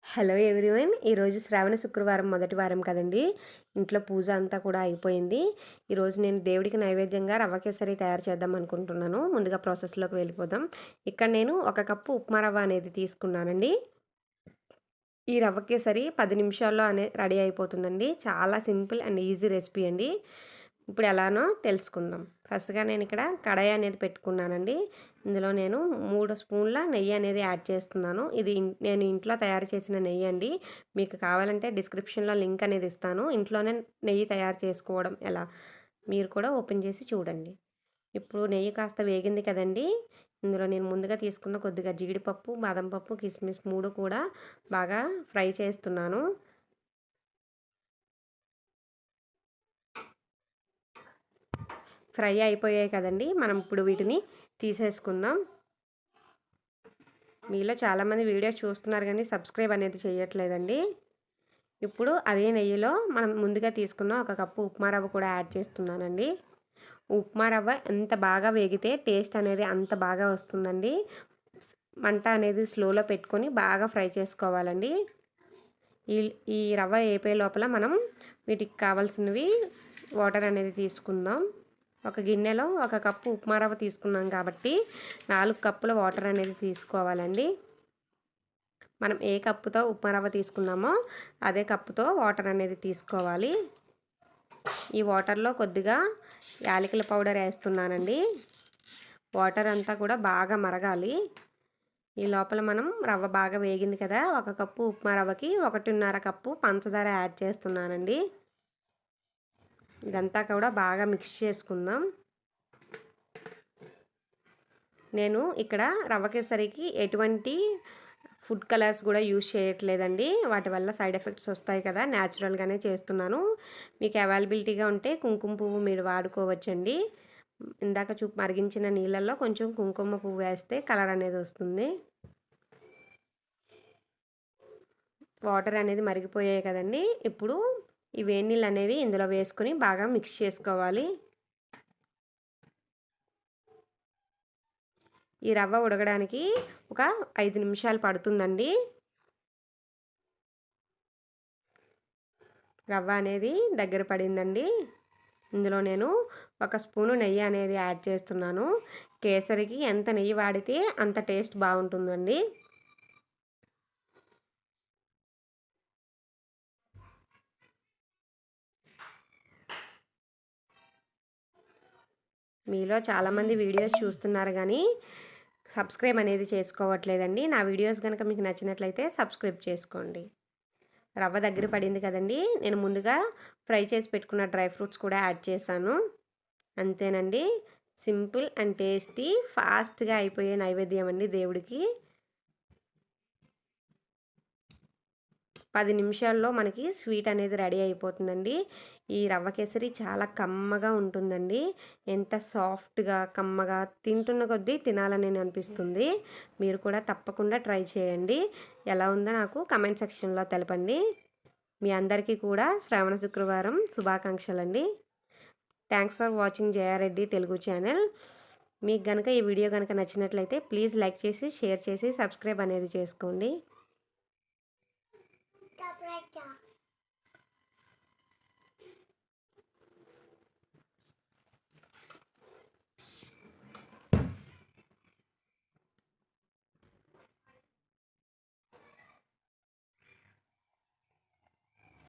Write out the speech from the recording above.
Hello everyone. ఈరోజు శ్రావణ శుక్రవారం మొదటి వారం కదండి. ఇంట్లో పూజ అంతా కూడా అయిపోయింది. ఈరోజు నేను దేవుడికి నైవేద్యంగా రవ్వ కేసరి తయారు చేద్దాం అనుకుంటున్నాను. ముందుగా ప్రాసెస్లోకి వెళ్ళిపోదాం. ఇక్కడ నేను 1 కప్పు ఉప్మా రవ్వ అనేది తీసుకున్నానండి. ఈ రవ్వ కేసరి 10 నిమిషాల్లో రెడీ అయిపోతుందండి. చాలా సింపుల్ అండ్ ఈజీ రెసిపీ అండి. ఇప్పుడు ఎలానో తెలుసుకుందాం. ఫస్ట్‌గా నేను ఇక్కడ కడాయి అనేది పెట్టుకున్నానండి. ఇందులో నేను 3 స్పూన్ల నెయ్యి అనేది యాడ్ చేస్తున్నాను. ఇది నేను ఇంట్లో తయారు చేసిన నెయ్యి అండి. మీకు కావాలంటే డిస్క్రిప్షన్‌లో లింక్ అనేది ఇస్తాను. ఇంట్లోనే నెయ్యి తయారు చేసుకోవడం ఎలా మీరు కూడా ఓపెన్ చేసి చూడండి. ఇప్పుడు నెయ్యి కాస్త వేగింది కదండీ! ఇందులో నేను ముందుగా తీసుకున్న కొద్దిగా జీడిపప్పు, బాదం పప్పు, కిస్మిస్ 3 కూడా బాగా ఫ్రై చేస్తున్నాను. ఫ్రై అయిపోయాయి కదండీ! మనం ఇప్పుడు వీటిని తీసేసుకుందాం. మీలో చాలామంది వీడియోస్ చూస్తున్నారు కానీ సబ్స్క్రైబ్ అనేది చేయట్లేదండి. ఇప్పుడు అదే నెయ్యిలో మనం ముందుగా తీసుకున్న 1 కప్పు ఉప్మా రవ్వ కూడా యాడ్ చేస్తున్నానండి. ఉప్మా రవ్వ ఎంత బాగా వేగితే టేస్ట్ అనేది అంత బాగా వస్తుందండి. మంట అనేది స్లోలో పెట్టుకొని బాగా ఫ్రై చేసుకోవాలండి. ఈ ఈ రవ్వ వేపే లోపల మనం వీటికి కావాల్సినవి వాటర్ అనేది తీసుకుందాం. ఒక గిన్నెలో 1 కప్పు ఉప్మా రవ్వ తీసుకున్నాం కాబట్టి 4 కప్పుల వాటర్ అనేది తీసుకోవాలండి. మనం ఏ కప్పుతో ఉప్మా రవ్వ తీసుకున్నామో అదే కప్పుతో వాటర్ అనేది తీసుకోవాలి. ఈ వాటర్లో కొద్దిగా యాలకుల పౌడర్ వేస్తున్నానండి. వాటర్ అంతా కూడా బాగా మరగాలి. ఈ లోపల మనం రవ్వ బాగా వేగింది కదా, 1 కప్పు ఉప్మా రవ్వకి 1.5 కప్పు పంచదార యాడ్ చేస్తున్నానండి. ఇదంతా కూడా బాగా మిక్స్ చేసుకుందాం. నేను ఇక్కడ రవ్వ కేసరికి ఎటువంటి ఫుడ్ కలర్స్ కూడా యూజ్ చేయట్లేదండి. వాటి వల్ల సైడ్ ఎఫెక్ట్స్ వస్తాయి కదా, న్యాచురల్గానే చేస్తున్నాను. మీకు అవైలబిలిటీగా ఉంటే కుంకుమ పువ్వు మీరు వాడుకోవచ్చండి. ఇందాక మరిగించిన నీళ్ళల్లో కొంచెం కుంకుమ పువ్వు వేస్తే కలర్ అనేది వస్తుంది. వాటర్ అనేది మరిగిపోయాయి కదండి. ఇప్పుడు ఈ వేడి నీళ్ళు అనేవి ఇందులో వేసుకొని బాగా మిక్స్ చేసుకోవాలి. ఈ రవ్వ ఉడకడానికి ఒక 5 నిమిషాలు పడుతుందండి. రవ్వ అనేది దగ్గర పడిందండి. ఇందులో నేను 1 స్పూను నెయ్యి అనేది యాడ్ చేస్తున్నాను. కేసరికి ఎంత నెయ్యి వాడితే అంత టేస్ట్ బాగుంటుందండి. మీలో చాలామంది వీడియోస్ చూస్తున్నారు కానీ సబ్స్క్రైబ్ అనేది చేసుకోవట్లేదండి. నా వీడియోస్ కనుక మీకు నచ్చినట్లయితే సబ్స్క్రైబ్ చేసుకోండి. రవ్వ దగ్గర పడింది కదండి. నేను ముందుగా ఫ్రై చేసి పెట్టుకున్న డ్రై ఫ్రూట్స్ కూడా యాడ్ చేశాను. అంతేనండి. సింపుల్ అండ్ టేస్టీ ఫాస్ట్గా అయిపోయే నైవేద్యం అండి దేవుడికి. 10 నిమిషాల్లో మనకి స్వీట్ అనేది రెడీ అయిపోతుందండి. ఈ రవ్వ కేసరి చాలా కమ్మగా ఉంటుందండి. ఎంత సాఫ్ట్గా కమ్మగా తింటున్న కొద్దీ తినాలని అనిపిస్తుంది. మీరు కూడా తప్పకుండా ట్రై చేయండి. ఎలా ఉందో నాకు కమెంట్ సెక్షన్లో తెలపండి. మీ అందరికీ కూడా శ్రావణ శుక్రవారం శుభాకాంక్షలండి. Thanks for watching Jayareddy Telugu channel. మీకు కనుక ఈ వీడియో కనుక నచ్చినట్లయితే ప్లీజ్ లైక్ చేసి, షేర్ చేసి, సబ్స్క్రైబ్ అనేది చేసుకోండి.